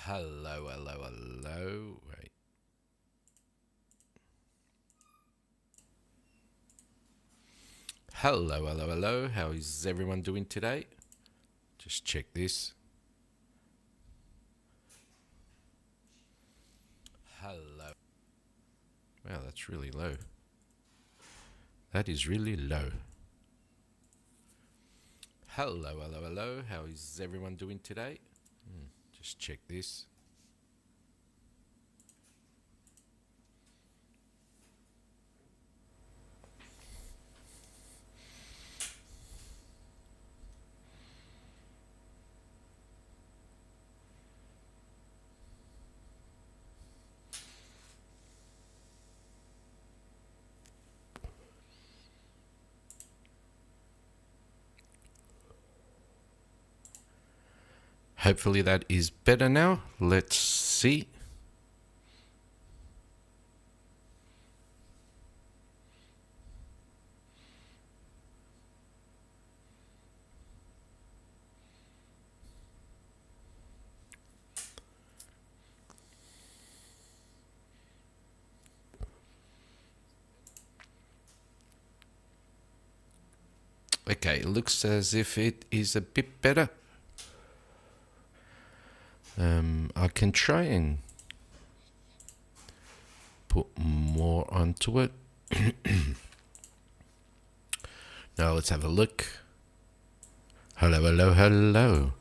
Hello, hello, hello. Wait. Hello, hello, hello. How is everyone doing today? Just check this. Hello. Wow, that's really low. That is really low. Hello, hello, hello. How is everyone doing today? Just check this. Hopefully that is better now. Let's see. Okay, it looks as if it is a bit better. I can try and put more onto it. Now let's have a look. Hello, hello, hello.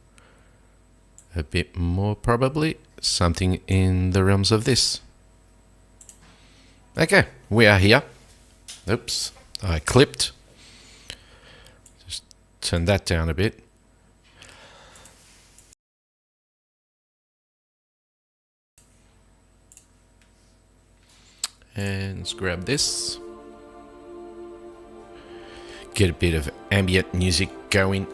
A bit more probably. Something in the realms of this. Okay, we are here. Oops, I clipped. Just turn that down a bit. And let's grab this. Get a bit of ambient music going.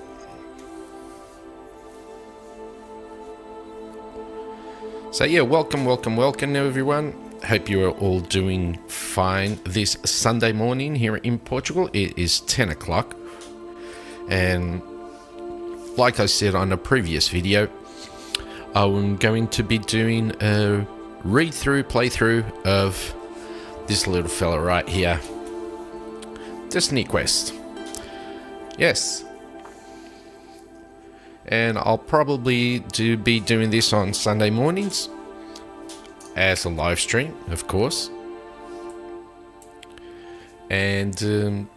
So yeah, welcome everyone. Hope you are all doing fine this Sunday morning here in Portugal. It is 10 o'clock. And like I said on a previous video, I'm going to be doing a playthrough of this little fella right here. Destiny Quest. Yes. And I'll probably be doing this on Sunday mornings as a live stream, of course. And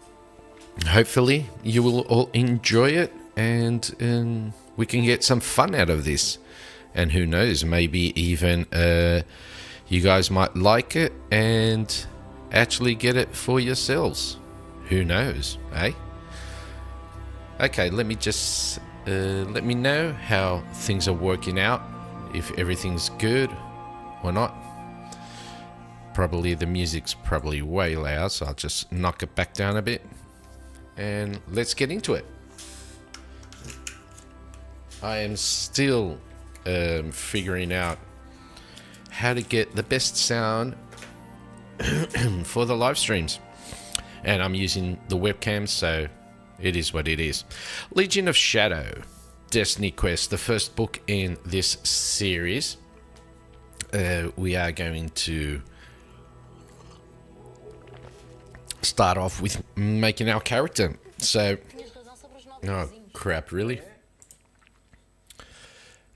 hopefully you will all enjoy it, and we can get some fun out of this. And who knows, maybe even you guys might like it and actually get it for yourselves. Who knows, eh? Okay, let me just let me know how things are working out, if everything's good or not. Probably the music's probably way loud, so I'll just knock it back down a bit. And let's get into it. I am still figuring out how to get the best sound for the live streams. And I'm using the webcam, so it is what it is. Legion of Shadow, Destiny Quest, the first book in this series. We are going to start off with making our character. So, oh crap, really?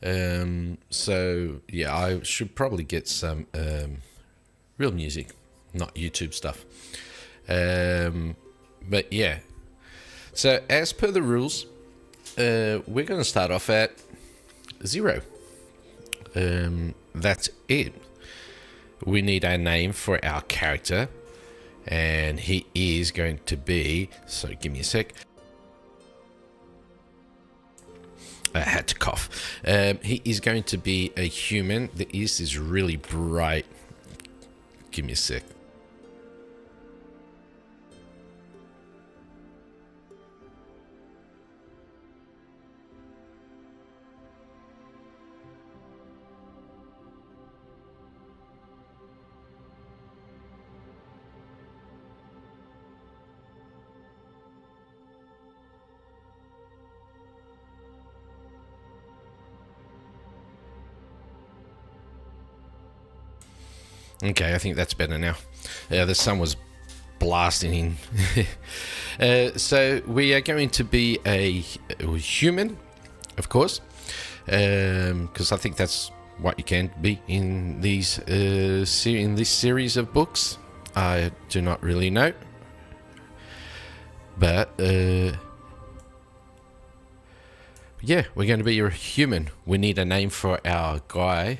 So yeah, I should probably get some real music, not YouTube stuff. But yeah, so as per the rules, we're going to start off at 0. That's it. We need a name for our character, and he is going to be, so give me a sec. I had to cough. He is going to be a human. The east is really bright. Give me a sec. Okay, I think that's better now. The sun was blasting in. So we are going to be a human, of course, because I think that's what you can be in these in this series of books. I do not really know, but yeah, we're going to be a human. We need a name for our guy.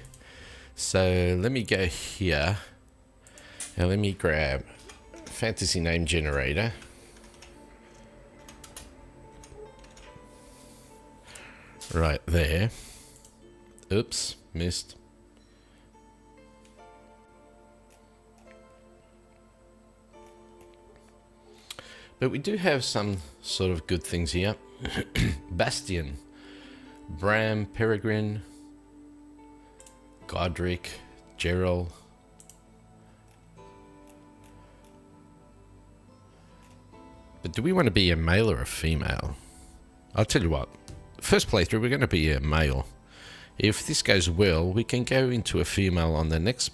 So let me go here. Now let me grab fantasy name generator. Right there. Oops, missed. But we do have some sort of good things here. Bastian, Bram, Peregrine, Godric, Gerald. But do we want to be a male or a female? I'll tell you what. First playthrough, we're going to be a male. If this goes well, we can go into a female on the next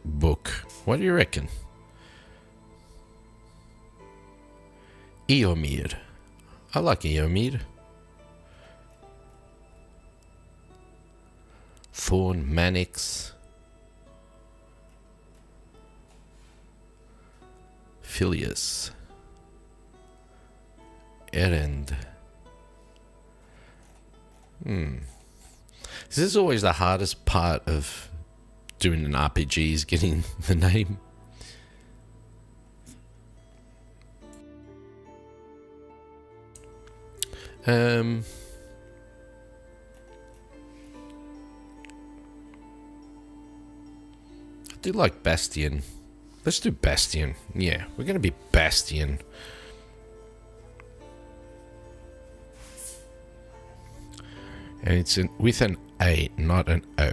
book. What do you reckon? Eomir. I like Eomir. Thorn, Manix. Phileas. Erend. This is always the hardest part of doing an RPG, is getting the name. I do like Bastian. Let's do Bastian. Yeah, we're going to be Bastian. And it's with an A, not an O.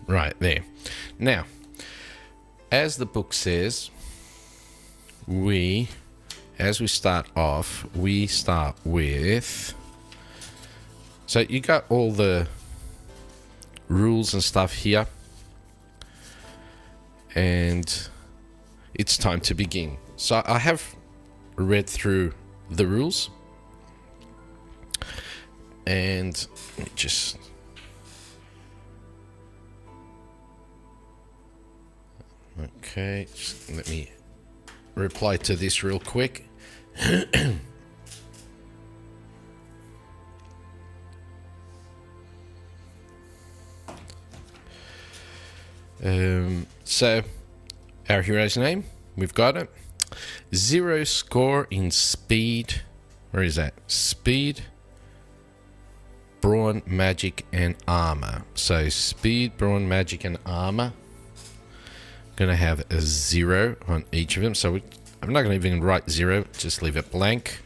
Right there. Now, as the book says, as we start off, we start with... So you got all the rules and stuff here. And it's time to begin. So I have read through the rules. And just... Okay, just let me reply to this real quick. So, our hero's name, we've got it. 0 score in speed. Where is that? Speed, brawn, magic, and armor. So, speed, brawn, magic, and armor. Going to have a 0 on each of them. So, I'm not going to even write 0, just leave it blank.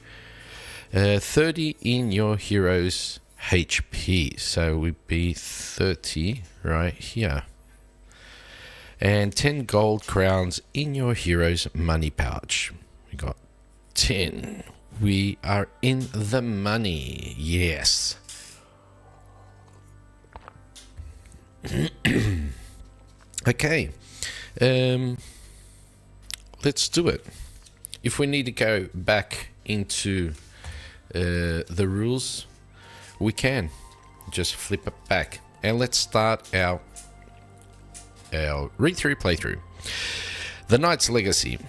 30 in your hero's HP. So, we'd be 30 right here. And 10 gold crowns in your hero's money pouch. We got 10. We are in the money. Yes. Okay. Let's do it. If we need to go back into the rules, we can. Just flip it back. And let's start our read-through playthrough. The Knight's Legacy.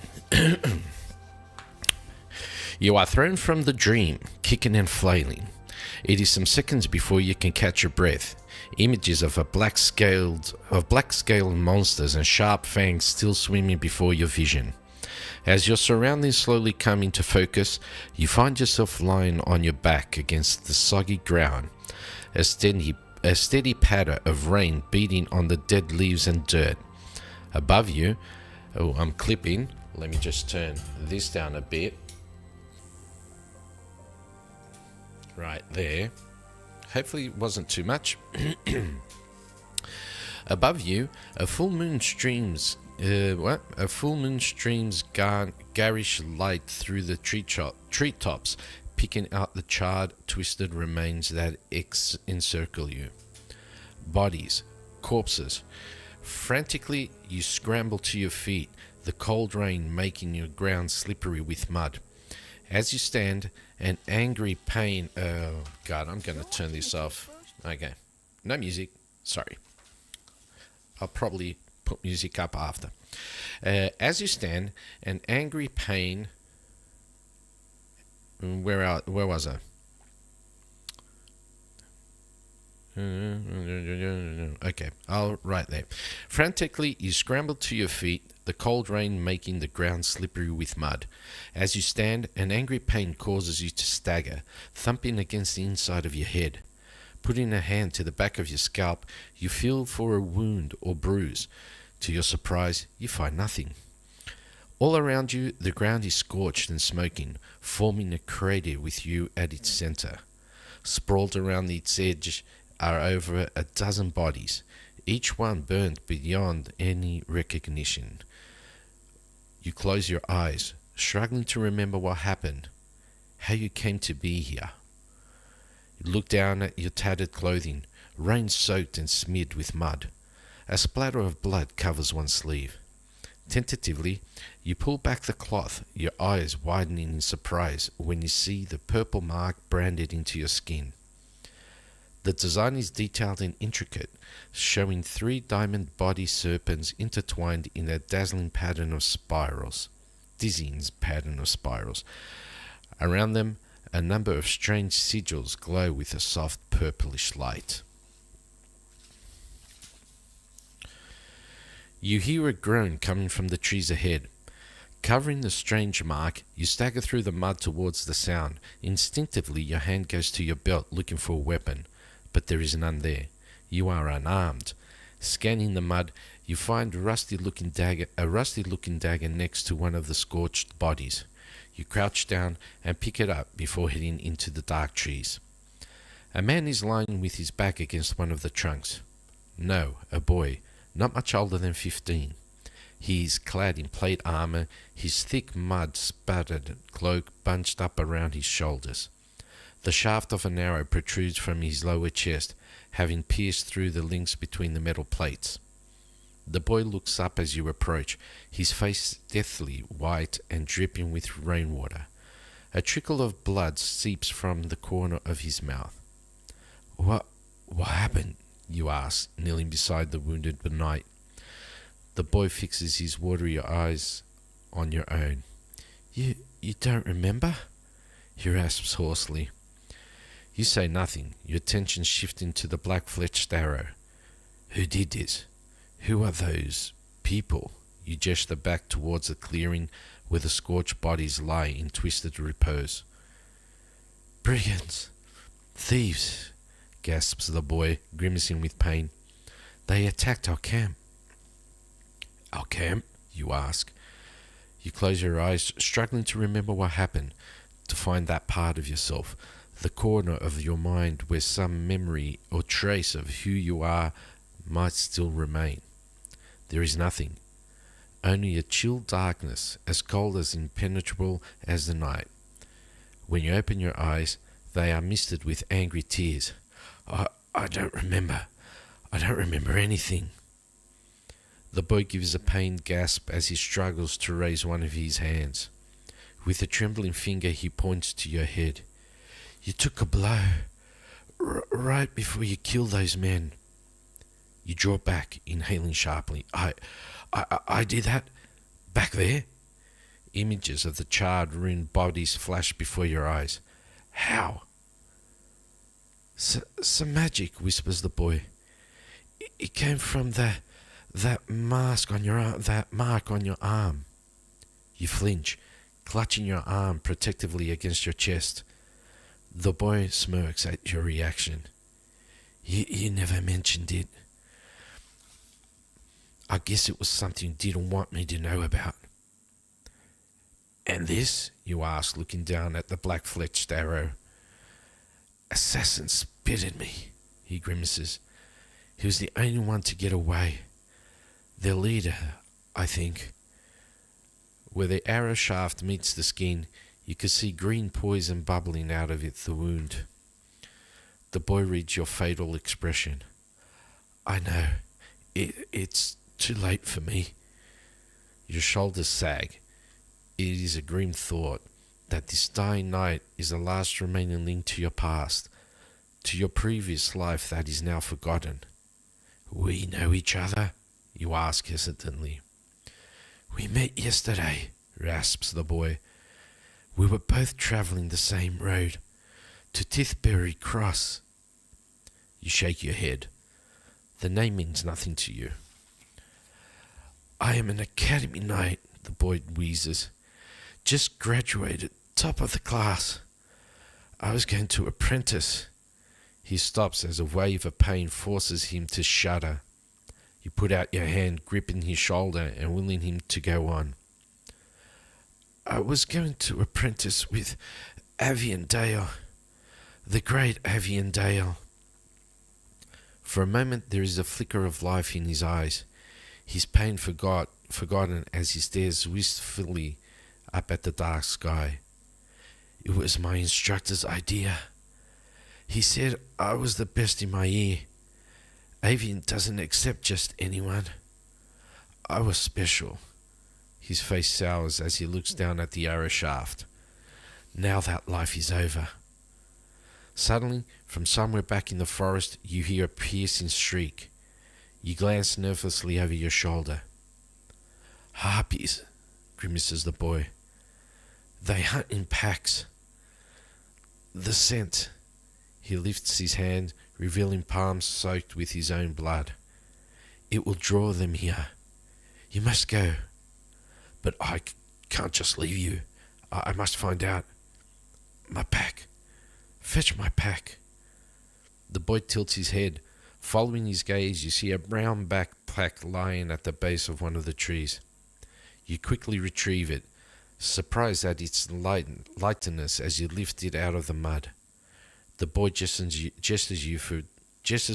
You are thrown from the dream, kicking and flailing. It is some seconds before you can catch your breath. Images of black-scaled monsters and sharp fangs still swimming before your vision. As your surroundings slowly come into focus, you find yourself lying on your back against the soggy ground. A steady patter of rain beating on the dead leaves and dirt. Above you, I'm clipping. Let me just turn this down a bit. Right there. Hopefully it wasn't too much. Above you, a full moon streams garish light through the treetops, picking out the charred, twisted remains that encircle you. Bodies, corpses. Frantically, you scramble to your feet, the cold rain making your ground slippery with mud. As you stand, an angry pain... Oh, God, I'm going to turn this off. Okay. No music. Sorry. I'll probably put music up after. As you stand, an angry pain... Where was I? Okay, I'll right there. Frantically, you scramble to your feet, the cold rain making the ground slippery with mud. As you stand, an angry pain causes you to stagger, thumping against the inside of your head. Putting a hand to the back of your scalp, you feel for a wound or bruise. To your surprise, you find nothing. All around you, the ground is scorched and smoking, forming a crater with you at its center. Sprawled around its edge are over a dozen bodies, each one burnt beyond any recognition. You close your eyes, struggling to remember what happened, how you came to be here. You look down at your tattered clothing, rain-soaked and smeared with mud. A splatter of blood covers one sleeve. Tentatively, you pull back the cloth, your eyes widening in surprise when you see the purple mark branded into your skin. The design is detailed and intricate, showing 3 diamond body serpents intertwined in a dizzying pattern of spirals. Around them, a number of strange sigils glow with a soft purplish light. You hear a groan coming from the trees ahead. Covering the strange mark, you stagger through the mud towards the sound. Instinctively, your hand goes to your belt looking for a weapon, but there is none there. You are unarmed. Scanning the mud, you find a rusty-looking dagger next to one of the scorched bodies. You crouch down and pick it up before heading into the dark trees. A man is lying with his back against one of the trunks. No, a boy, not much older than 15. He is clad in plate armor, his thick mud-spattered cloak bunched up around his shoulders. The shaft of an arrow protrudes from his lower chest, having pierced through the links between the metal plates. The boy looks up as you approach, his face deathly white and dripping with rainwater. A trickle of blood seeps from the corner of his mouth. What happened? You ask, kneeling beside the wounded knight. The boy fixes his watery eyes on your own. You don't remember? He rasps hoarsely. You say nothing, your attention shifting to the black-fletched arrow. Who did this? Who are those people? You gesture back towards the clearing where the scorched bodies lie in twisted repose. Brigands! Thieves! Gasps the boy, grimacing with pain. They attacked our camp. Our camp? You ask. You close your eyes, struggling to remember what happened, to find that part of yourself, the corner of your mind where some memory or trace of who you are might still remain. There is nothing, only a chill darkness, as cold as impenetrable as the night. When you open your eyes, they are misted with angry tears. I don't remember. I don't remember anything. The boy gives a pained gasp as he struggles to raise one of his hands. With a trembling finger, he points to your head. You took a blow right before you killed those men. You draw back, inhaling sharply. I did that? Back there? Images of the charred, ruined bodies flash before your eyes. How? Some magic, whispers the boy. It came from that mask on your arm, that mark on your arm. You flinch, clutching your arm protectively against your chest. The boy smirks at your reaction. You never mentioned it. I guess it was something you didn't want me to know about. And this? You ask, looking down at the black-fletched arrow. Assassin spit at me, he grimaces. He was the only one to get away. Their leader, I think. Where the arrow shaft meets the skin, you could see green poison bubbling out of the wound. The boy reads your fatal expression. I know. It's too late for me. Your shoulders sag. It is a grim thought that this dying night is the last remaining link to your past, to your previous life that is now forgotten. We know each other? You ask hesitantly. We met yesterday, rasps the boy. We were both travelling the same road, to Tithbury Cross. You shake your head. The name means nothing to you. I am an academy knight, the boy wheezes. Just graduated, top of the class. I was going to apprentice. He stops as a wave of pain forces him to shudder. You put out your hand, gripping his shoulder and willing him to go on. I was going to apprentice with Avian Dale, the great Avian Dale. For a moment there is a flicker of life in his eyes, his pain forgotten as he stares wistfully up at the dark sky. It was my instructor's idea. He said I was the best in my year. Avian doesn't accept just anyone. I was special. His face sours as he looks down at the arrow shaft. Now that life is over. Suddenly, from somewhere back in the forest, you hear a piercing shriek. You glance nervously over your shoulder. Harpies, grimaces the boy. They hunt in packs. The scent. He lifts his hand, revealing palms soaked with his own blood. It will draw them here. You must go. But I can't just leave you. I must find out. My pack. Fetch my pack. The boy tilts his head. Following his gaze, you see a brown backpack lying at the base of one of the trees. You quickly retrieve it, surprised at its lightness as you lift it out of the mud. The boy gestures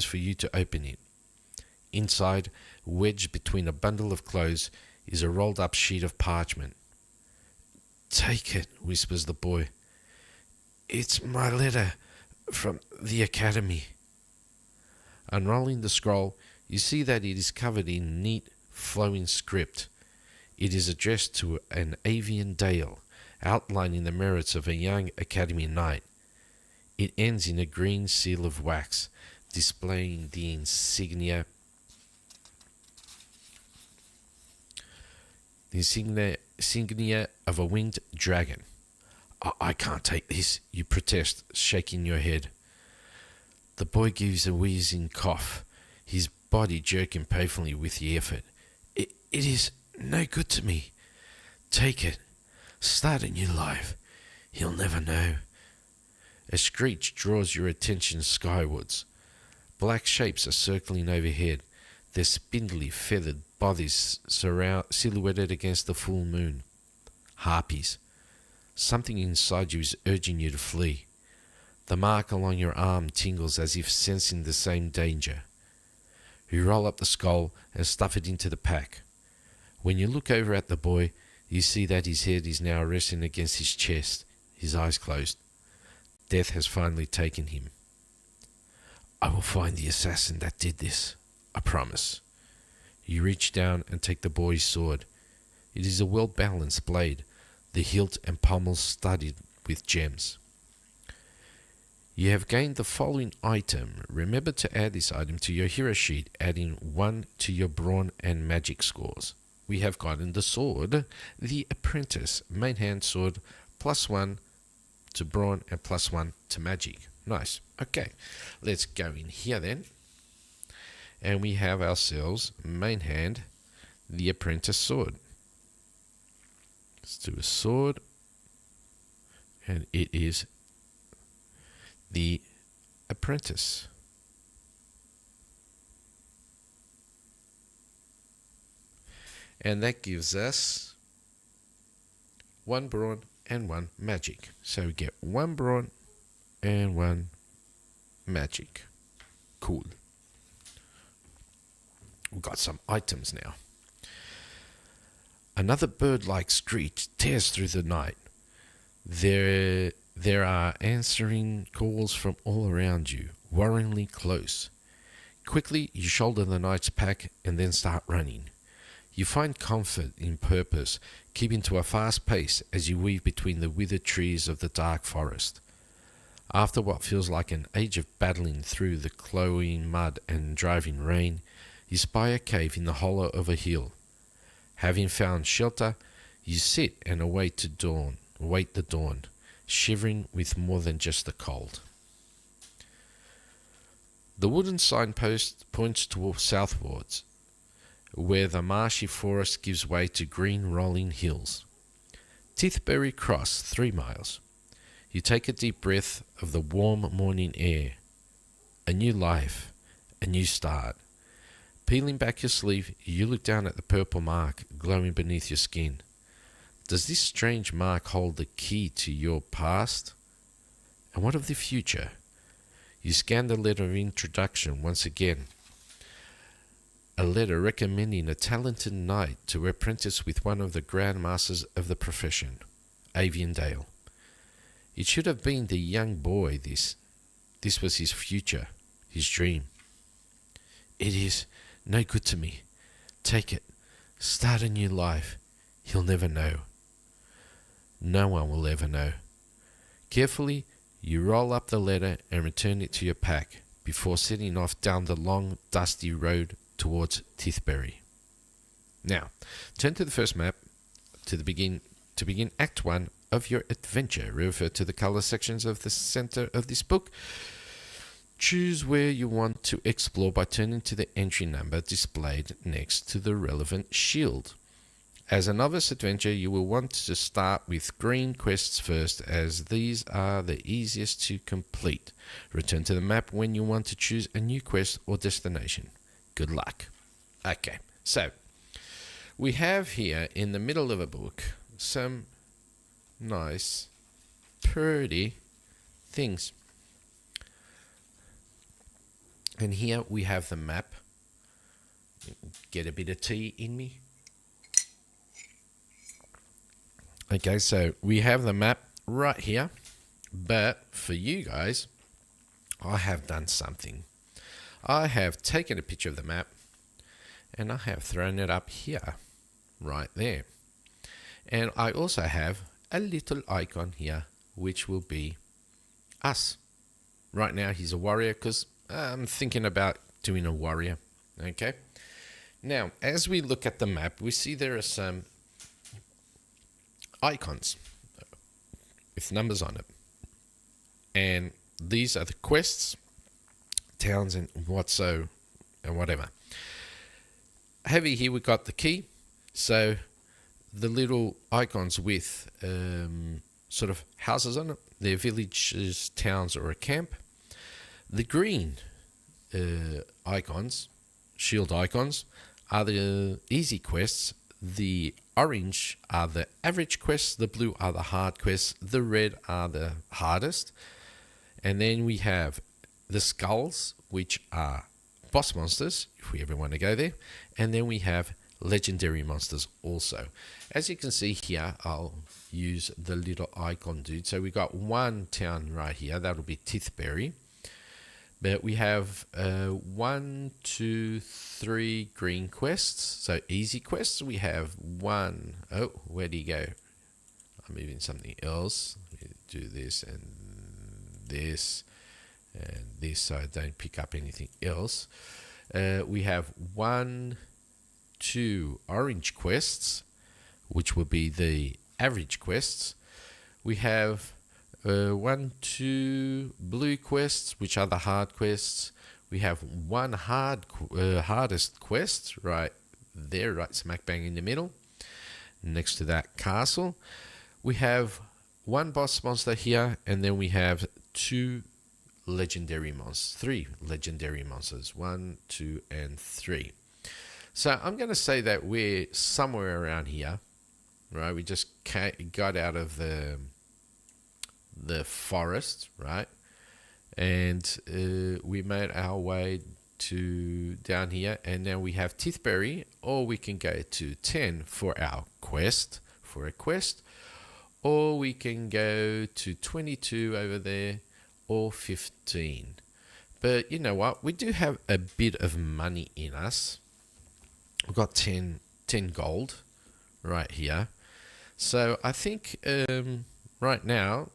for you to open it. Inside, wedged between a bundle of clothes, is a rolled up sheet of parchment. Take it, whispers the boy. It's my letter from the academy. Unrolling the scroll, you see that it is covered in neat, flowing script. It is addressed to an Avian Dale, outlining the merits of a young academy knight. It ends in a green seal of wax, displaying the insignia of a winged dragon. I can't take this, you protest, shaking your head. The boy gives a wheezing cough, his body jerking painfully with the effort. It is no good to me. Take it. Start a new life. He'll never know. A screech draws your attention skywards. Black shapes are circling overhead, their spindly, feathered bodies silhouetted against the full moon. Harpies. Something inside you is urging you to flee. The mark along your arm tingles as if sensing the same danger. You roll up the skull and stuff it into the pack. When you look over at the boy, you see that his head is now resting against his chest, his eyes closed. Death has finally taken him. I will find the assassin that did this, I promise. You reach down and take the boy's sword. It is a well-balanced blade, the hilt and pommel studded with gems. You have gained the following item. Remember to add this item to your hero sheet, adding 1 to your brawn and magic scores. We have gotten the sword, the apprentice, main hand sword, +1 to brawn and +1 to magic. Nice. Okay, let's go in here then. And we have ourselves, main hand, the apprentice sword. Let's do a sword. And it is the apprentice. And that gives us 1 brawn and 1 magic. So we get 1 brawn and 1 magic. Cool. We've got some items now. Another bird-like screech tears through the night. There are answering calls from all around you, worryingly close. Quickly, you shoulder the knight's pack and then start running. You find comfort in purpose, keeping to a fast pace as you weave between the withered trees of the dark forest. After what feels like an age of battling through the cloying mud and driving rain, you spy a cave in the hollow of a hill. Having found shelter, you sit and await the dawn, shivering with more than just the cold. The wooden signpost points southwards, where the marshy forest gives way to green rolling hills. Tithbury Cross, 3 miles. You take a deep breath of the warm morning air. A new life, a new start. Peeling back your sleeve, you look down at the purple mark glowing beneath your skin. Does this strange mark hold the key to your past? And what of the future? You scan the letter of introduction once again. A letter recommending a talented knight to apprentice with one of the grand masters of the profession, Avian Dale. It should have been the young boy this. This was his future, his dream. It is no good to me. Take it. Start a new life. He'll never know. No one will ever know. Carefully, you roll up the letter and return it to your pack before setting off down the long, dusty road towards Tithbury. Now, turn to the first map to begin Act 1 of your adventure. Refer to the color sections of the center of this book. Choose where you want to explore by turning to the entry number displayed next to the relevant shield. As a novice adventurer, you will want to start with green quests first, as these are the easiest to complete. Return to the map when you want to choose a new quest or destination. Good luck. Okay, so we have here in the middle of a book some nice, pretty things. And here we have the map. Get a bit of tea in me. Okay, so we have the map right here, but for you guys, I have done something. I have taken a picture of the map and I have thrown it up here, right there. And I also have a little icon here, which will be us. Right now, he's a warrior because I'm thinking about doing a warrior. Okay. Now, as we look at the map, we see there are some icons with numbers on it. And these are the quests, towns, and whatever. Heavy here, we got the key. So the little icons with sort of houses on it, they're villages, towns, or a camp. The green icons, shield icons, are the easy quests. The orange are the average quests. The blue are the hard quests. The red are the hardest. And then we have the skulls, which are boss monsters, if we ever want to go there. And then we have legendary monsters also. As you can see here, I'll use the little icon dude. So we got one town right here. That'll be Tithbury. But we have 1, 2, 3 green quests. So easy quests. We have one. Oh, where do you go? I'm moving something else. Do this and this and this so I don't pick up anything else. We have 1, 2 orange quests, which will be the average quests. We have 1, 2 blue quests, which are the hard quests. We have one hardest quest right there, right smack bang in the middle, next to that castle. We have one boss monster here, and then we have 2 legendary monsters, 3 legendary monsters, 1, 2, and 3. So I'm going to say that we're somewhere around here, right? We just got out of the forest, right? And we made our way to down here, and now we have Tithbury, or we can go to 10 for our quest, or we can go to 22 over there, or 15. But you know what? We do have a bit of money in us. We've got 10 gold right here. So I think right now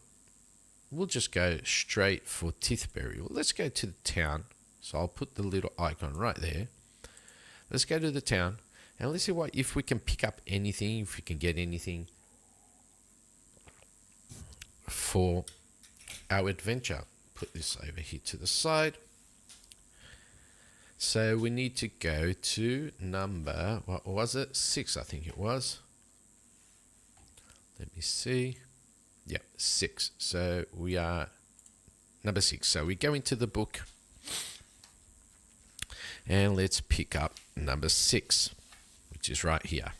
we'll just go straight for Tithbury. Well, let's go to the town. So I'll put the little icon right there. Let's go to the town and let's see if we can pick up anything, if we can get anything for our adventure. Put this over here to the side. So we need to go to number, what was it? 6, I think it was. Let me see. Yeah, 6. So we are number 6. So we go into the book and let's pick up number 6, which is right here.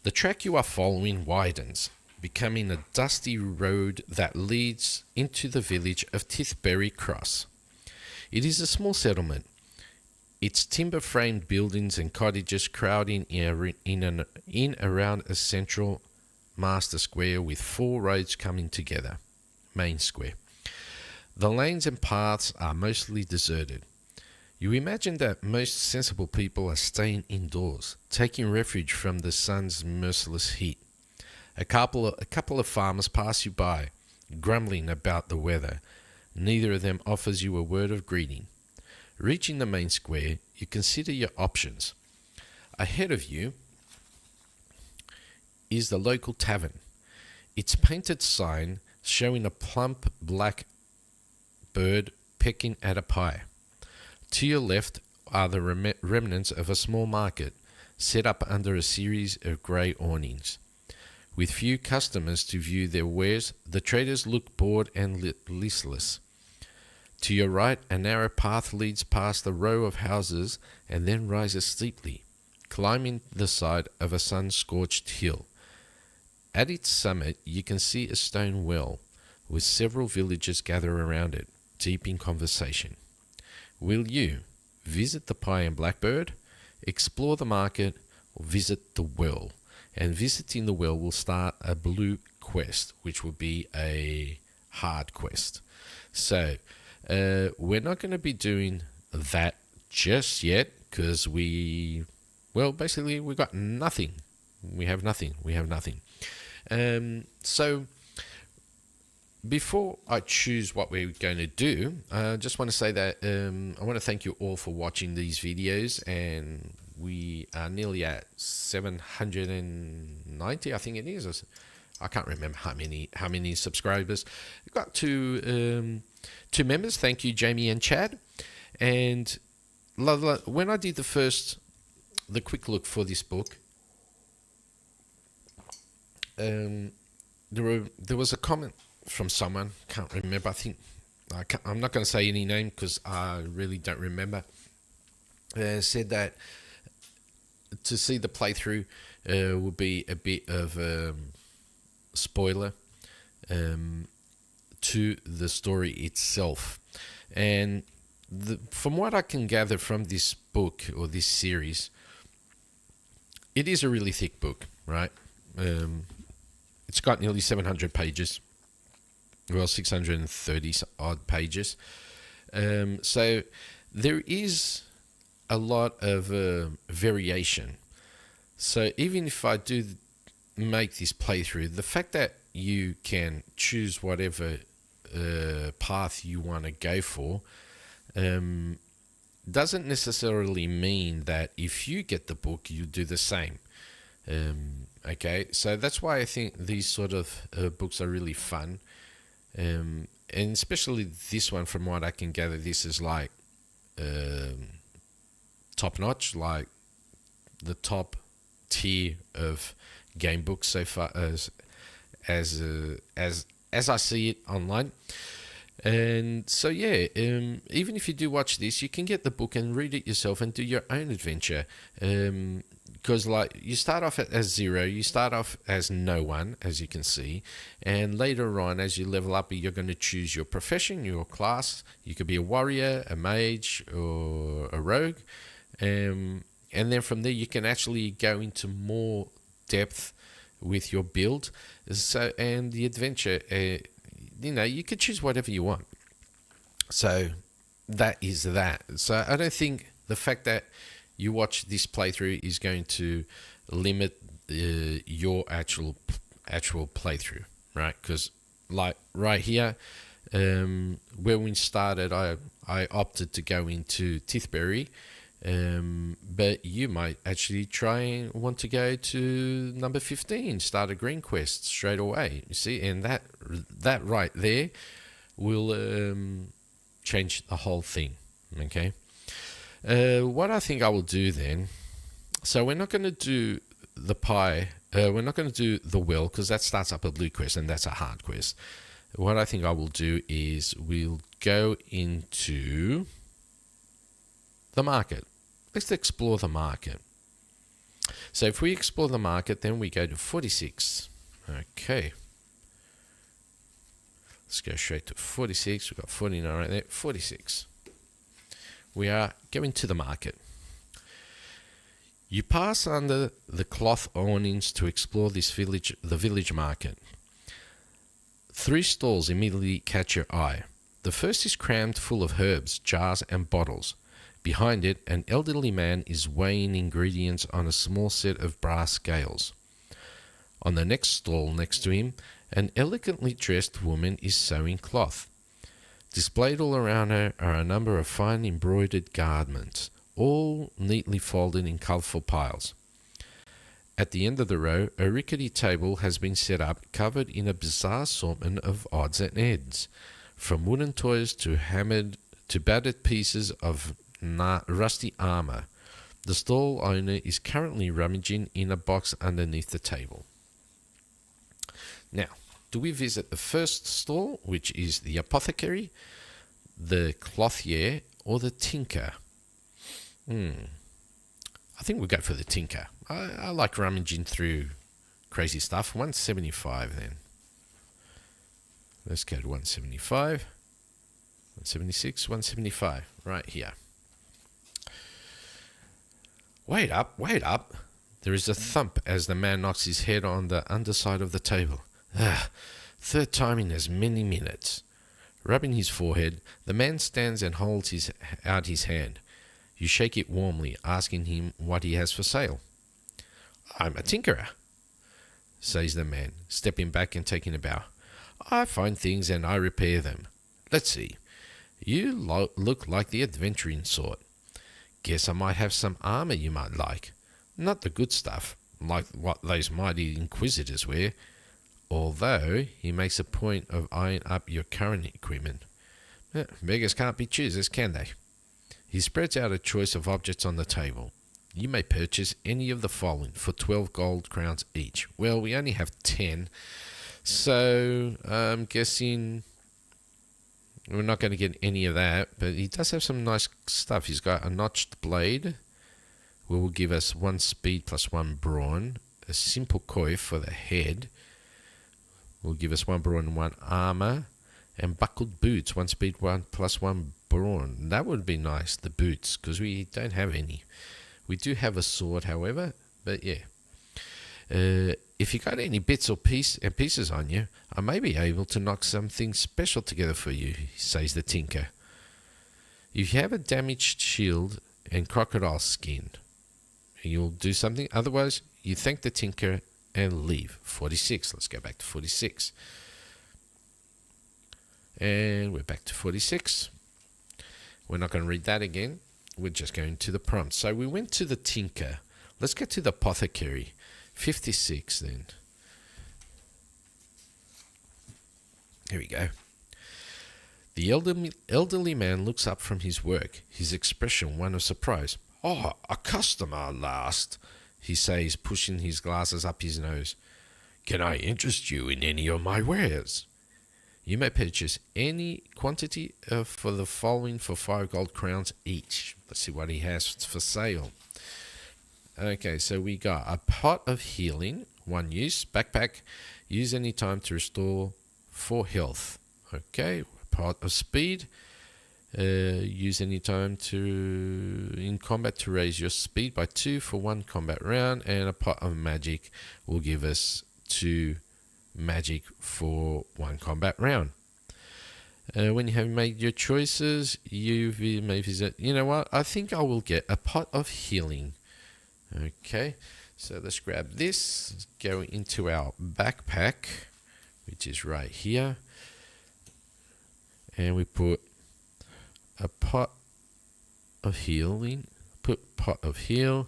The track you are following widens, becoming a dusty road that leads into the village of Tithbury Cross. It is a small settlement, its timber-framed buildings and cottages crowding in around a central master square with 4 roads coming together, main square. The lanes and paths are mostly deserted. You imagine that most sensible people are staying indoors, taking refuge from the sun's merciless heat. A couple of farmers pass you by, grumbling about the weather. Neither of them offers you a word of greeting. Reaching the main square, you consider your options. Ahead of you is the local tavern, its painted sign showing a plump black bird pecking at a pie. To your left are the remnants of a small market, set up under a series of grey awnings. With few customers to view their wares, the traders look bored and listless. To your right, a narrow path leads past a row of houses and then rises steeply, climbing the side of a sun-scorched hill. At its summit, you can see a stone well, with several villagers gather around it, deep in conversation. Will you visit the Pie and Blackbird, explore the market, or visit the well? And visiting the well will start a blue quest, which will be a hard quest. So, we're not going to be doing that just yet because basically we've got nothing. We have nothing. So, before I choose what we're going to do, I just want to say that I want to thank you all for watching these videos, and we are nearly at 790, I think it is. I can't remember how many subscribers. We've got two members. Thank you, Jamie and Chad. And when I did the quick look for this book, there was a comment from someone, can't remember, I'm not going to say any name because I really don't remember, said that to see the playthrough would be a bit of spoiler to the story itself. And from what I can gather from this book or this series, it is a really thick book, right? It's got nearly 700 pages. Well, 630 odd pages. So there is a lot of variation. So even if I do make this playthrough, the fact that you can choose whatever path you want to go for doesn't necessarily mean that if you get the book, you do the same. Okay, so that's why I think these sort of books are really fun. And especially this one, from what I can gather, this is like top notch, like the top tier of game books so far as I see it online. And so yeah, even if you do watch this, you can get the book and read it yourself and do your own adventure. Because like you start off as 0, you start off as no one, as you can see, and later on as you level up, you're going to choose your profession, your class. You could be a warrior, a mage, or a rogue, and then from there you can actually go into more depth with your build. So, and the adventure, you could choose whatever you want. So that is that. So I don't think the fact that you watch this playthrough is going to limit your actual playthrough, right? Because like right here, where we started, I opted to go into Tithbury, but you might actually try and want to go to number 15, start a green quest straight away. You see, and that right there will change the whole thing. Okay. What I think I will do then. So we're not going to do the pie. We're not going to do the well because that starts up a blue quest and that's a hard quest. What I think I will do is we'll go into the market. Let's explore the market. So if we explore the market, then we go to 46. Okay. Let's go straight to 46. We've got 49 right there. 46. We are going to the market. You pass under the cloth awnings to explore the village market. 3 stalls immediately catch your eye. The first is crammed full of herbs, jars, and bottles. Behind it, an elderly man is weighing ingredients on a small set of brass scales. On the next stall next to him, an elegantly dressed woman is sewing cloth. Displayed all around her are a number of fine embroidered garments, all neatly folded in colourful piles. At the end of the row, a rickety table has been set up, covered in a bizarre assortment of odds and ends, from wooden toys to battered pieces of rusty armour. The stall owner is currently rummaging in a box underneath the table. Now, do we visit the first stall, which is the apothecary, the clothier, or the tinker? I think we'll go for the tinker. I like rummaging through crazy stuff. 175 then. Let's go to 175. 176, 175. Right here. Wait up. There is a thump as the man knocks his head on the underside of the table. Third time in as many minutes. Rubbing his forehead, the man stands and holds out his hand. You shake it warmly, asking him what he has for sale. I'm a tinkerer, says the man, stepping back and taking a bow. I find things and I repair them. Let's see. You look like the adventuring sort. Guess I might have some armor you might like. Not the good stuff, like what those mighty inquisitors wear. Although he makes a point of eyeing up your current equipment. Beggars can't be choosers, can they? He spreads out a choice of objects on the table. You may purchase any of the following for 12 gold crowns each. Well, we only have 10, so I'm guessing we're not going to get any of that, but he does have some nice stuff. He's got a notched blade, which will give us 1 speed plus 1 brawn, a simple coif for the head, will give us 1 brawn and 1 armor, and buckled boots, 1 speed 1 plus 1 brawn. That would be nice, the boots, because we don't have any. We do have a sword, however, but yeah. If you got any bits or pieces on you, I may be able to knock something special together for you, says the tinker. If you have a damaged shield and crocodile skin, you'll do something. Otherwise, you thank the tinker and leave. 46. Let's go back to 46. And we're back to 46. We're not going to read that again. We're just going to the prompt. So we went to the tinker. Let's get to the apothecary. 56 then. Here we go. The elderly man looks up from his work, his expression one of surprise. Oh, a customer at last, he says, pushing his glasses up his nose. Can I interest you in any of my wares? You may purchase any quantity for the following for 5 gold crowns each. Let's see what he has for sale. Okay, so we got a pot of healing, 1 use, backpack, use any time to restore 4 health. Okay, pot of speed, use any time in combat to raise your speed by 2 for 1 combat round, and a pot of magic will give us 2 magic for 1 combat round. When you have made your choices, you may visit. You know what? I think I will get a pot of healing. Okay, so let's grab this. Let's go into our backpack, which is right here. And we put a pot of healing. Put pot of heal.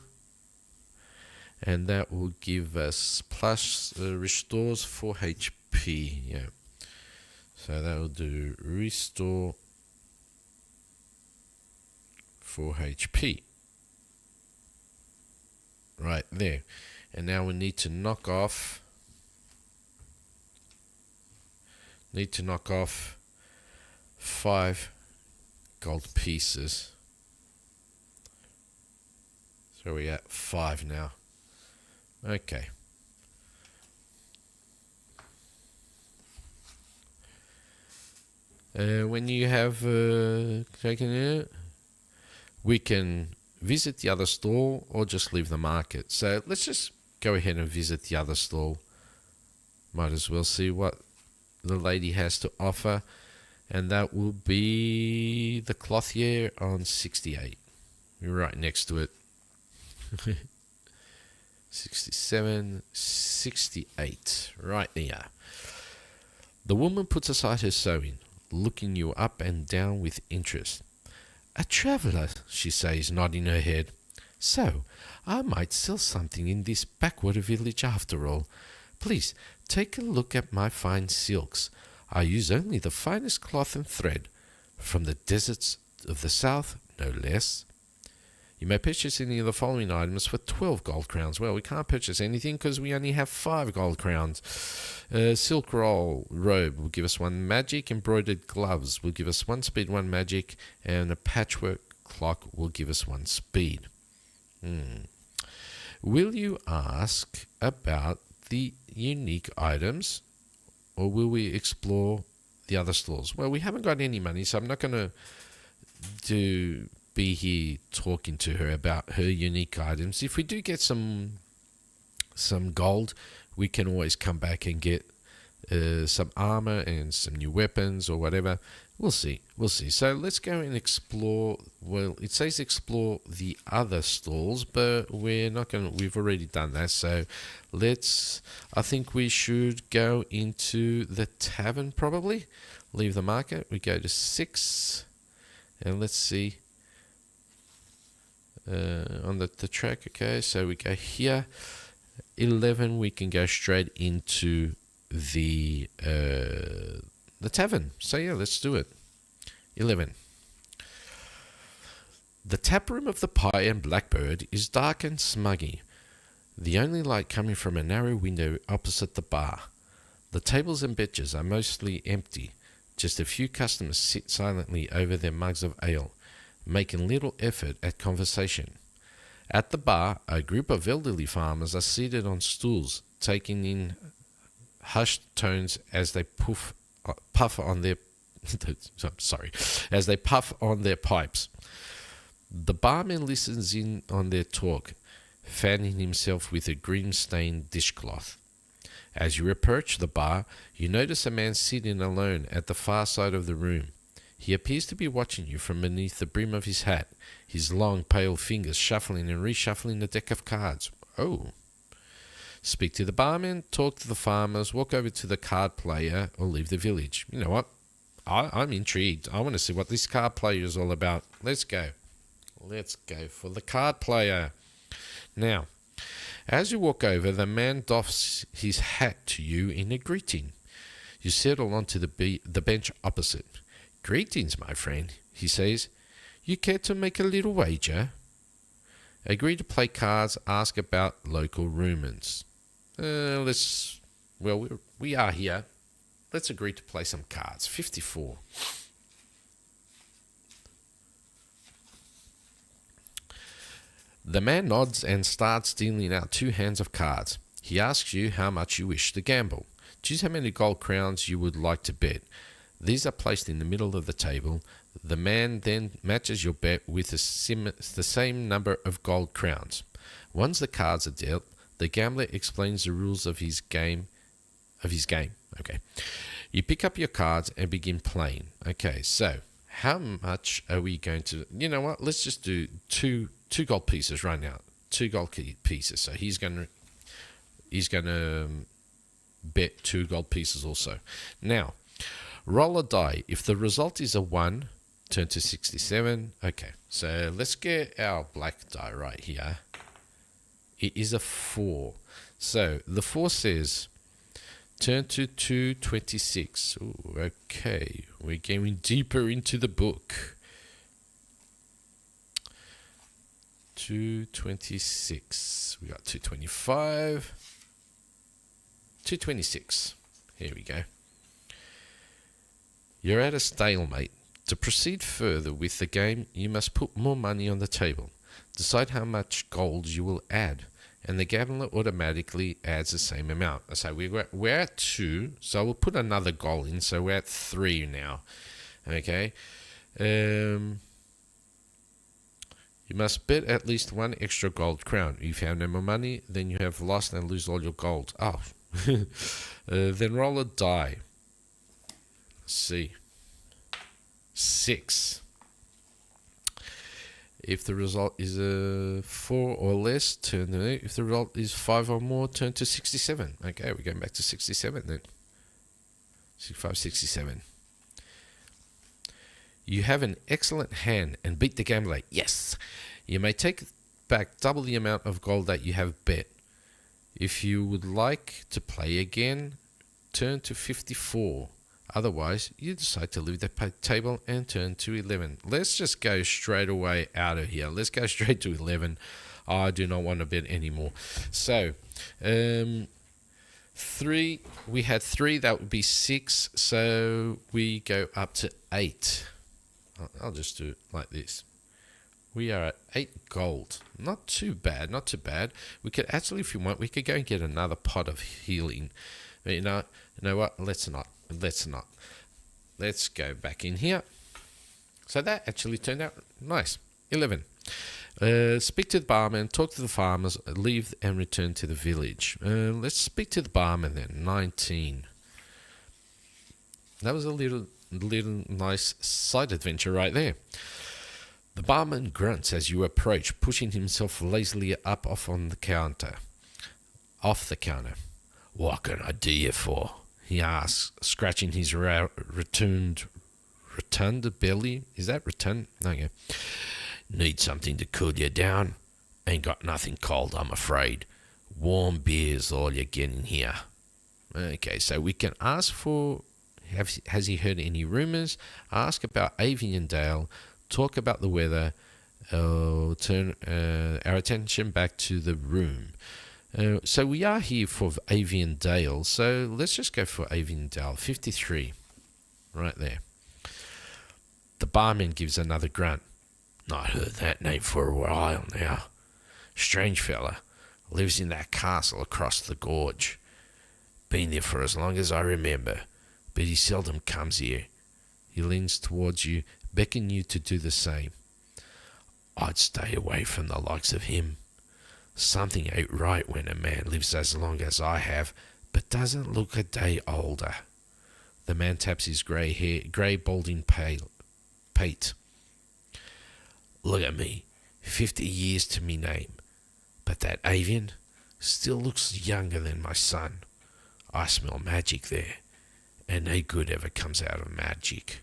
And that will give us plus restores 4 HP. Yeah. So that will do restore 4 HP. Right there. And now we need to knock off 5 gold pieces. So we're at 5 now. Okay. When you have taken it, we can visit the other stall or just leave the market. So let's just go ahead and visit the other stall. Might as well see what the lady has to offer. And that will be the clothier on 68. We're right next to it. 67, 68. Right there. The woman puts aside her sewing, looking you up and down with interest. A traveller, she says, nodding her head. So, I might sell something in this backwater village after all. Please, take a look at my fine silks. I use only the finest cloth and thread, from the deserts of the south, no less. You may purchase any of the following items for 12 gold crowns. Well, we can't purchase anything because we only have 5 gold crowns. Silk roll robe will give us 1 magic. Embroidered gloves will give us 1 speed, 1 magic. And a patchwork clock will give us 1 speed. Will you ask about the unique items, or will we explore the other stores? Well, we haven't got any money, so I'm not going to be here talking to her about her unique items. If we do get some gold, we can always come back and get some armor and some new weapons or whatever. We'll see. So let's go and explore. Well, it says explore the other stalls, but we're not going to. We've already done that. So I think we should go into the tavern probably. Leave the market. We go to 6, and let's see. On the track, okay, so we go here. 11, we can go straight into the tavern. So yeah, let's do it. 11. The tap room of the Pie and Blackbird is dark and smuggy, the only light coming from a narrow window opposite the bar. The tables and benches are mostly empty. Just a few customers sit silently over their mugs of ale, making little effort at conversation. At the bar, a group of elderly farmers are seated on stools, taking in hushed tones as they puff on their pipes. The barman listens in on their talk, fanning himself with a green-stained dishcloth. As you approach the bar, you notice a man sitting alone at the far side of the room. He appears to be watching you from beneath the brim of his hat, his long, pale fingers shuffling and reshuffling the deck of cards. Oh. Speak to the barman, talk to the farmers, walk over to the card player, or leave the village. You know what? I'm intrigued. I want to see what this card player is all about. Let's go. Let's go for the card player. Now, as you walk over, the man doffs his hat to you in a greeting. You settle onto the bench opposite. Greetings, my friend, he says. You care to make a little wager? Agree to play cards, ask about local rumours. We are here. Let's agree to play some cards. 54. The man nods and starts dealing out 2 hands of cards. He asks you how much you wish to gamble. Choose how many gold crowns you would like to bet. These are placed in the middle of the table. The man then matches your bet with the same number of gold crowns. Once the cards are dealt, the gambler explains the rules of his game. Okay. You pick up your cards and begin playing. Okay, so how much are we going to... You know what? Let's just do two gold pieces right now. Two gold pieces. So he's going to bet 2 gold pieces also. Now, roll a die. If the result is a 1, turn to 67. Okay, so let's get our black die right here. It is a 4. So the 4 says, turn to 226. Ooh, okay, we're going deeper into the book. 226. We got 225. 226. Here we go. You're at a stalemate. To proceed further with the game, you must put more money on the table. Decide how much gold you will add, and the gambler automatically adds the same amount. So we're at 2, so we'll put another gold in, so we're at 3 now. Okay. You must bet at least 1 extra gold crown. If you have no more money, then you have lost and lose all your gold. Oh. Then roll a die. Let's see. 6. If the result is a 4 or less, turn to 8. If the result is 5 or more, turn to 67. Okay, we're going back to 67 then. 65, 67. You have an excellent hand and beat the gambler. Yes. You may take back double the amount of gold that you have bet. If you would like to play again, turn to 54. Otherwise, you decide to leave the table and turn to 11. Let's just go straight away out of here. Let's go straight to 11. I do not want to bet anymore. So, 3. We had 3. That would be 6. So we go up to 8. I'll just do it like this. We are at 8 gold. Not too bad, not too bad. We could actually, if you want, we could go and get another pot of healing. But you know what? Let's not. Let's go back in here. So that actually turned out nice. 11. Speak to the barman, talk to the farmers, leave and return to the village. Let's speak to the barman then. 19. That was a little nice side adventure right there. The barman grunts as you approach, pushing himself lazily off the counter. What can I do you for? He asks, scratching his rotund belly. Is that rotund? Okay. Need something to cool you down? Ain't got nothing cold, I'm afraid. Warm beer's all you're getting here. Okay, so we can ask for, has he heard any rumours? Ask about Avian Dale. Talk about the weather. Turn our attention back to the room. So we are here for Avian Dale. So let's just go for Avian Dale. 53. Right there. The barman gives another grunt. Not heard that name for a while now. Strange fella. Lives in that castle across the gorge. Been there for as long as I remember. But he seldom comes here. He leans towards you, beckoning you to do the same. I'd stay away from the likes of him. Something ain't right when a man lives as long as I have, but doesn't look a day older. The man taps his grey balding pate. Look at me, 50 years to me name, but that avian still looks younger than my son. I smell magic there, and no good ever comes out of magic.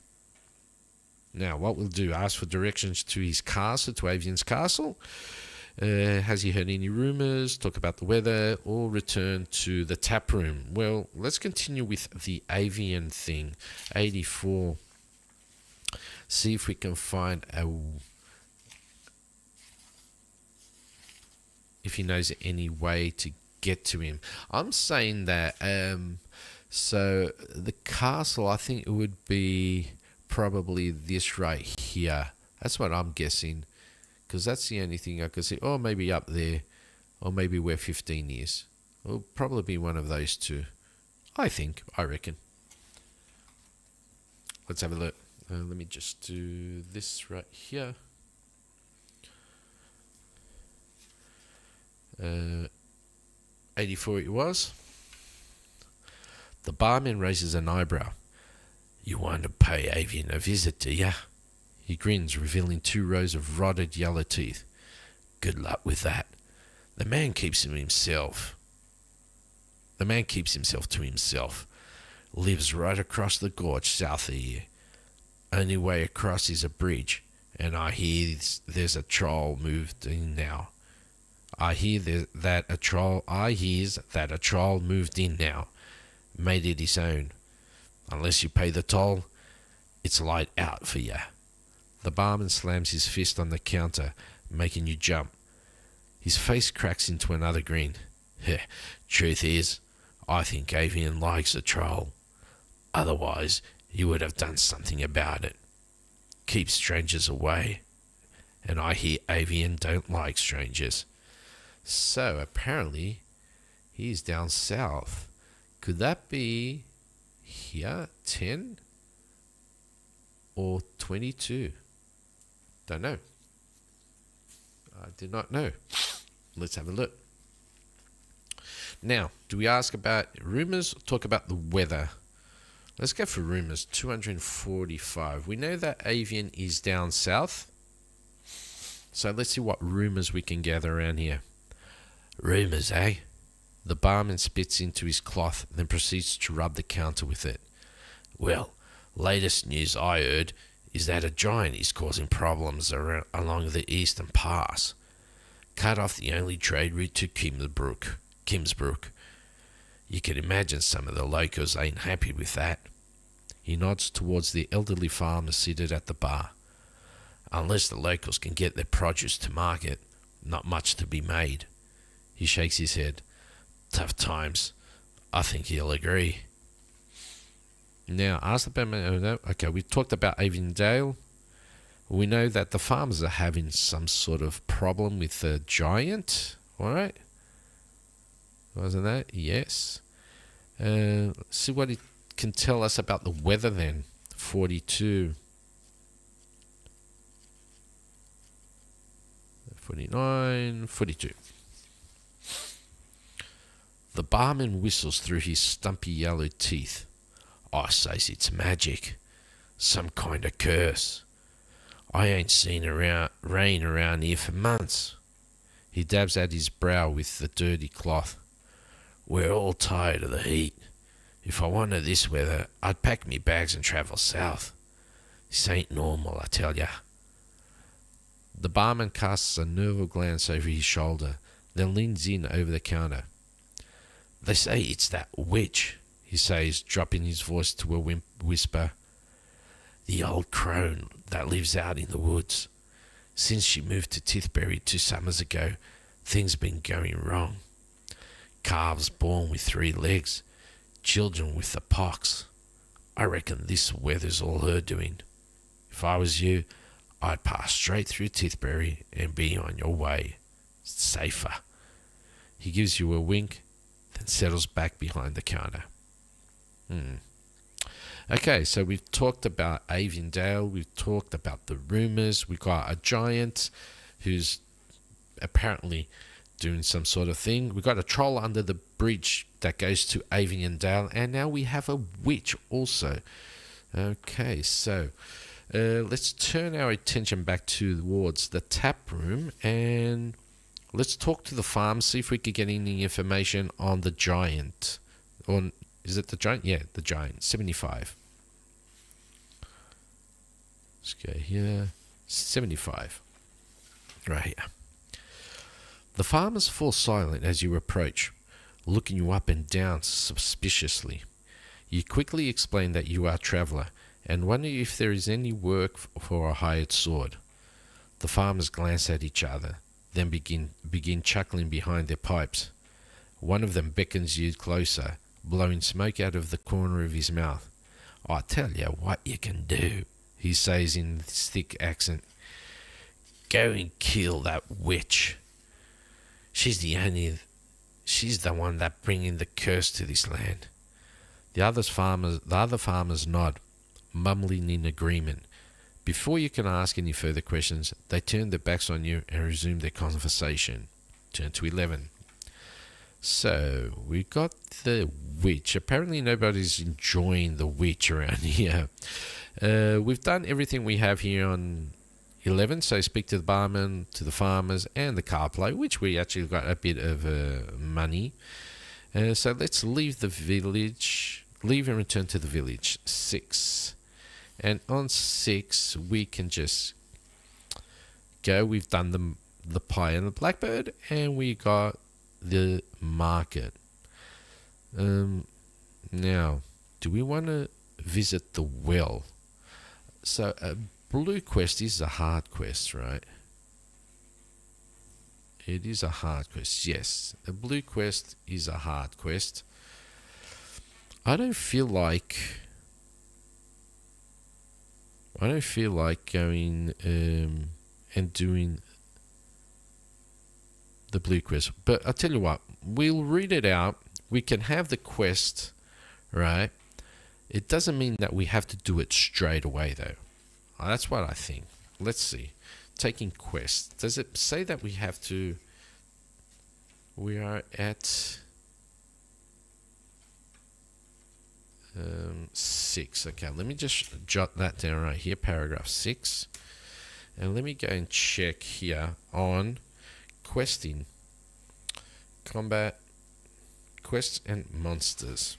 Now, what we'll do, ask for directions to his castle, to Avian's castle. Has he heard any rumours? Talk about the weather, or return to the tap room. Well, let's continue with the avian thing. 84. See if we can find if he knows any way to get to him. I'm saying that, so the castle, I think it would be probably this right here. That's what I'm guessing. Because that's the only thing I could see. Or maybe up there. Or maybe where 15 is. It'll probably be one of those two. I reckon. Let's have a look. Let me just do this right here. 84 it was. The barman raises an eyebrow. You want to pay Avian a visit, do ya? He grins, revealing 2 rows of rotted yellow teeth. Good luck with that. The man keeps himself to himself. Lives right across the gorge south of here. Only way across is a bridge, and I hear there's a troll moved in now. I hears that a troll moved in now. Made it his own. Unless you pay the toll, it's light out for ya. The barman slams his fist on the counter, making you jump. His face cracks into another grin. Truth is, I think Avian likes a troll. Otherwise, he would have done something about it. Keep strangers away. And I hear Avian don't like strangers. So, apparently, he's down south. Could that be here, 10 or 22? Don't know. I did not know. Let's have a look. Now, do we ask about rumours or talk about the weather? Let's go for rumours. 245. We know that Avian is down south. So let's see what rumours we can gather around here. Rumours, eh? The barman spits into his cloth, then proceeds to rub the counter with it. Well, latest news I heard is that a giant is causing problems along the eastern pass. Cut off the only trade route to Kimsbrook. You can imagine some of the locals ain't happy with that. He nods towards the elderly farmer seated at the bar. Unless the locals can get their produce to market, not much to be made. He shakes his head. Tough times. I think he'll agree. Now, ask the barman. Okay, we talked about Avondale. We know that the farmers are having some sort of problem with the giant. All right. Wasn't that? Yes. See what he can tell us about the weather then. 42. 49. 42. The barman whistles through his stumpy yellow teeth. I says it's magic. Some kind of curse. I ain't seen rain around here for months. He dabs at his brow with the dirty cloth. We're all tired of the heat. If I wanted this weather, I'd pack me bags and travel south. This ain't normal, I tell ya. The barman casts a nervous glance over his shoulder, then leans in over the counter. They say it's that witch, he says, dropping his voice to a whisper. The old crone that lives out in the woods. Since she moved to Tithbury 2 summers ago, things been going wrong. Calves born with 3 legs, children with the pox. I reckon this weather's all her doing. If I was you, I'd pass straight through Tithbury and be on your way. Safer. He gives you a wink, then settles back behind the counter. Okay, so we've talked about Avondale, we've talked about the rumours, we've got a giant who's apparently doing some sort of thing. We've got a troll under the bridge that goes to Avondale, and now we have a witch also. Okay, so let's turn our attention back towards the tap room and let's talk to the farm, see if we could get any information on the giant. Or is it the giant? Yeah, the giant. 75. Let's go here. 75. Right here. The farmers fall silent as you approach, looking you up and down suspiciously. You quickly explain that you are a traveller and wonder if there is any work for a hired sword. The farmers glance at each other, then begin chuckling behind their pipes. One of them beckons you closer, blowing smoke out of the corner of his mouth. I tell you what you can do, he says in this thick accent. Go and kill that witch. She's the one that bringing the curse to this land. The other farmers nod, mumbling in agreement. Before you can ask any further questions, they turn their backs on you and resume their conversation. Turn to 11. So we got the witch. Apparently nobody's enjoying the witch around here. We've done everything we have here on 11. So speak to the barman, to the farmers, and the car play, which we actually got a bit of money. So let's leave the village. Leave and return to the village. 6. And on 6, we can just go. We've done the pie and the blackbird, and we got the market. Now, do we want to visit the well? So a blue quest is a hard quest, right? It is a hard quest, yes. A blue quest is a hard quest. I don't feel like going and doing the blue quest. But I'll tell you what, we'll read it out. We can have the quest, right? It doesn't mean that we have to do it straight away, though. That's what I think. Let's see. Taking quests. Does it say that we have to... We are at 6. Okay, let me just jot that down right here, paragraph 6. And let me go and check here on questing. Combat, quests and monsters.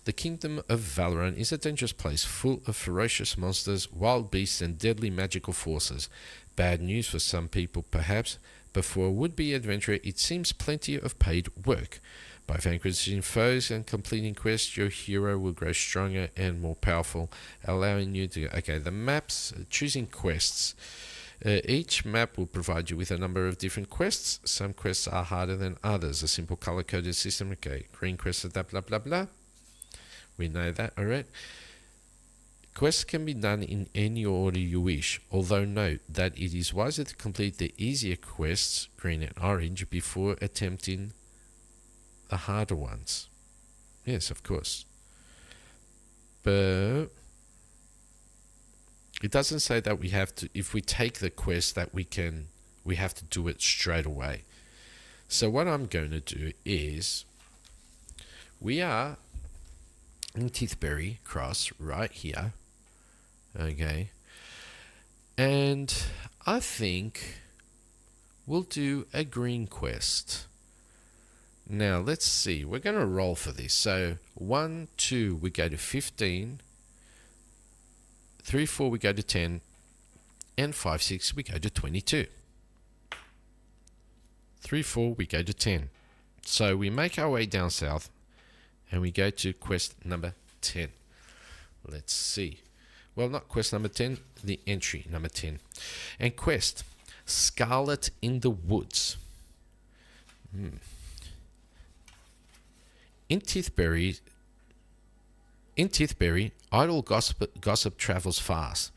The kingdom of Valoran is a dangerous place full of ferocious monsters, wild beasts and deadly magical forces. Bad news for some people perhaps, but for a would-be adventurer it seems plenty of paid work. By vanquishing foes and completing quests, your hero will grow stronger and more powerful, allowing you to... Okay, the maps, choosing quests. Each map will provide you with a number of different quests. Some quests are harder than others. A simple color-coded system. Okay, green quests, blah, blah, blah, blah. We know that, alright. Quests can be done in any order you wish, although note that it is wiser to complete the easier quests, green and orange, before attempting the harder ones. Yes, of course. But it doesn't say that we have to, if we take the quest, that we have to do it straight away. So what I'm going to do is, we are in Tithbury Cross right here. Okay. And I think we'll do a green quest. Now, let's see. We're going to roll for this. So, 1, 2, we go to 15. 3, 4, we go to 10. And 5, 6, we go to 22. 3, 4, we go to 10. So, we make our way down south. And we go to quest number 10. Let's see. Well, not quest number 10. The entry number 10. And quest. Scarlet in the Woods. In Tithbury, idle gossip travels fast.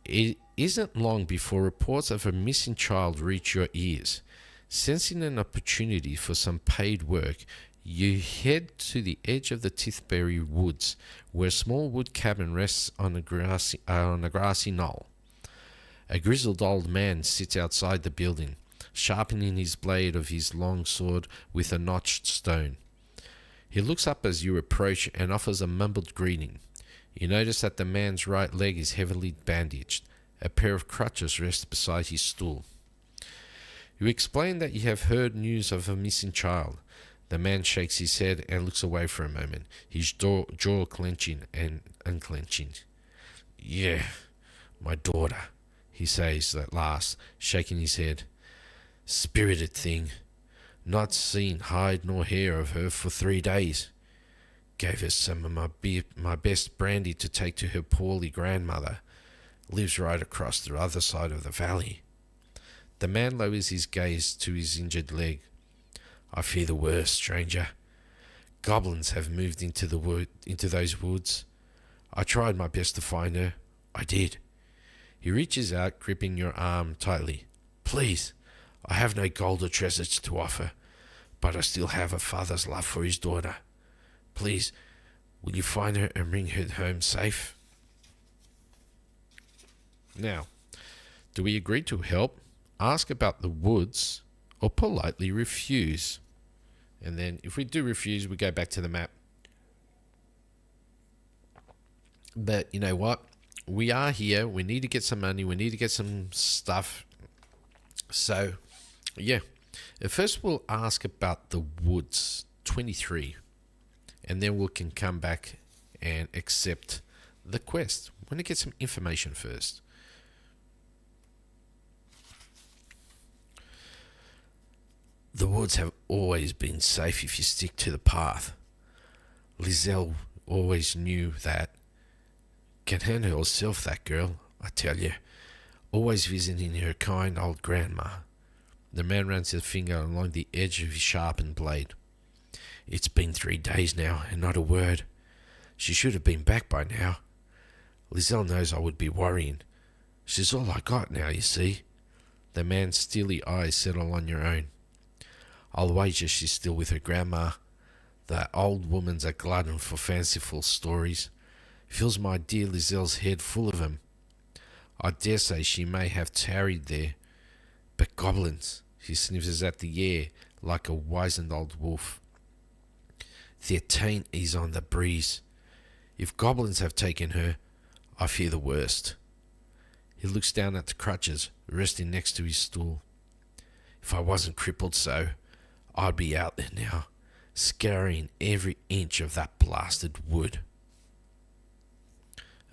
It isn't long before reports of a missing child reach your ears. Sensing an opportunity for some paid work, you head to the edge of the Tithbury woods, where a small wood cabin rests on a grassy knoll. A grizzled old man sits outside the building, sharpening his blade of his long sword with a notched stone. He looks up as you approach and offers a mumbled greeting. You notice that the man's right leg is heavily bandaged. A pair of crutches rest beside his stool. You explain that you have heard news of a missing child. The man shakes his head and looks away for a moment, his jaw clenching and unclenching. Yeah, my daughter, he says at last, shaking his head. Spirited thing. Not seen hide nor hair of her for 3 days. Gave her some of my best brandy to take to her poorly grandmother. Lives right across the other side of the valley. The man lowers his gaze to his injured leg. I fear the worst, stranger. Goblins have moved into those woods. I tried my best to find her. I did. He reaches out, gripping your arm tightly. Please, I have no gold or treasures to offer, but I still have a father's love for his daughter. Please, will you find her and bring her home safe? Now, do we agree to help, ask about the woods, or politely refuse? And then if we do refuse, we go back to the map. But you know what? We are here. We need to get some money. We need to get some stuff. So, yeah. At first, we'll ask about the woods, 23. And then we can come back and accept the quest. We want to get some information first. The woods have always been safe if you stick to the path. Lizelle always knew that. Can handle herself, that girl, I tell you. Always visiting her kind old grandma. The man runs his finger along the edge of his sharpened blade. It's been 3 days now, and not a word. She should have been back by now. Lizelle knows I would be worrying. She's all I got now, you see. The man's steely eyes settle on your own. I'll wager she's still with her grandma. That old woman's a glutton for fanciful stories. Fills my dear Lizelle's head full of 'em. I dare say she may have tarried there. But goblins, she sniffs at the air like a wizened old wolf. Their taint is on the breeze. If goblins have taken her, I fear the worst. He looks down at the crutches, resting next to his stool. If I wasn't crippled so, I'd be out there now, scouring every inch of that blasted wood.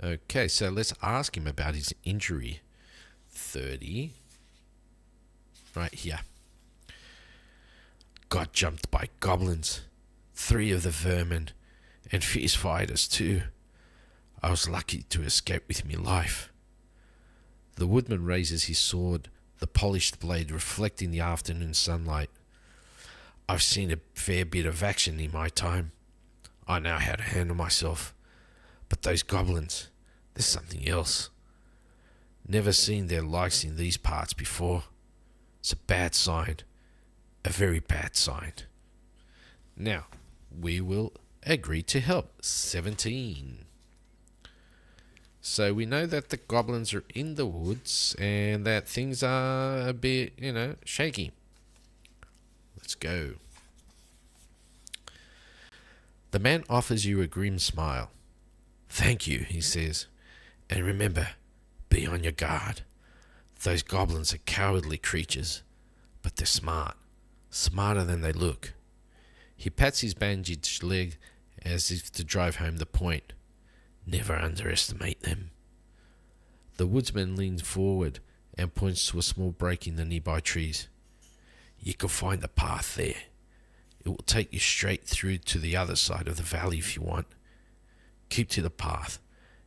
Okay, so let's ask him about his injury. 30. Right here. Got jumped by goblins. 3 of the vermin, and fierce fighters too. I was lucky to escape with me life. The woodman raises his sword, the polished blade reflecting the afternoon sunlight. I've seen a fair bit of action in my time. I know how to handle myself. But those goblins, there's something else. Never seen their likes in these parts before. It's a bad sign. A very bad sign. Now, we will agree to help. 17. So we know that the goblins are in the woods and that things are a bit, shaky. Let's go. The man offers you a grim smile. Thank you, he says. And remember, be on your guard. Those goblins are cowardly creatures, but they're smart. Smarter than they look. He pats his bandaged leg as if to drive home the point. Never underestimate them. The woodsman leans forward and points to a small break in the nearby trees. You can find the path there. It will take you straight through to the other side of the valley if you want. Keep to the path,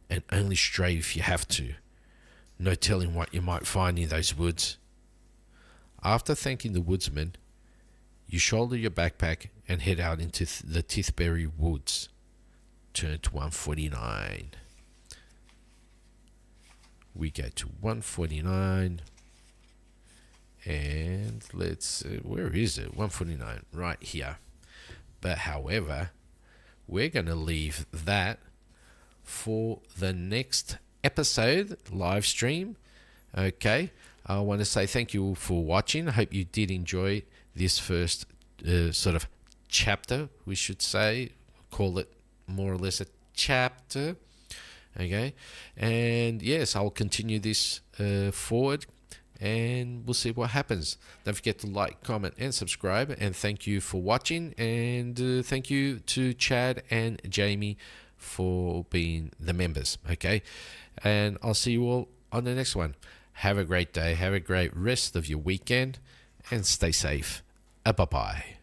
and only stray if you have to. No telling what you might find in those woods. After thanking the woodsman, you shoulder your backpack and head out into the Tithberry woods. Turn to 149. We go to 149. And let's, where is it? 149, right here. But however, we're going to leave that for the next episode, live stream. Okay, I want to say thank you all for watching. I hope you did enjoy this first sort of chapter, we should say. Call it more or less a chapter. Okay, and yes, I'll continue this forward. And we'll see what happens. Don't forget to like, comment, and subscribe. And thank you for watching. And thank you to Chad and Jamie for being the members. Okay. And I'll see you all on the next one. Have a great day. Have a great rest of your weekend. And stay safe. Bye-bye.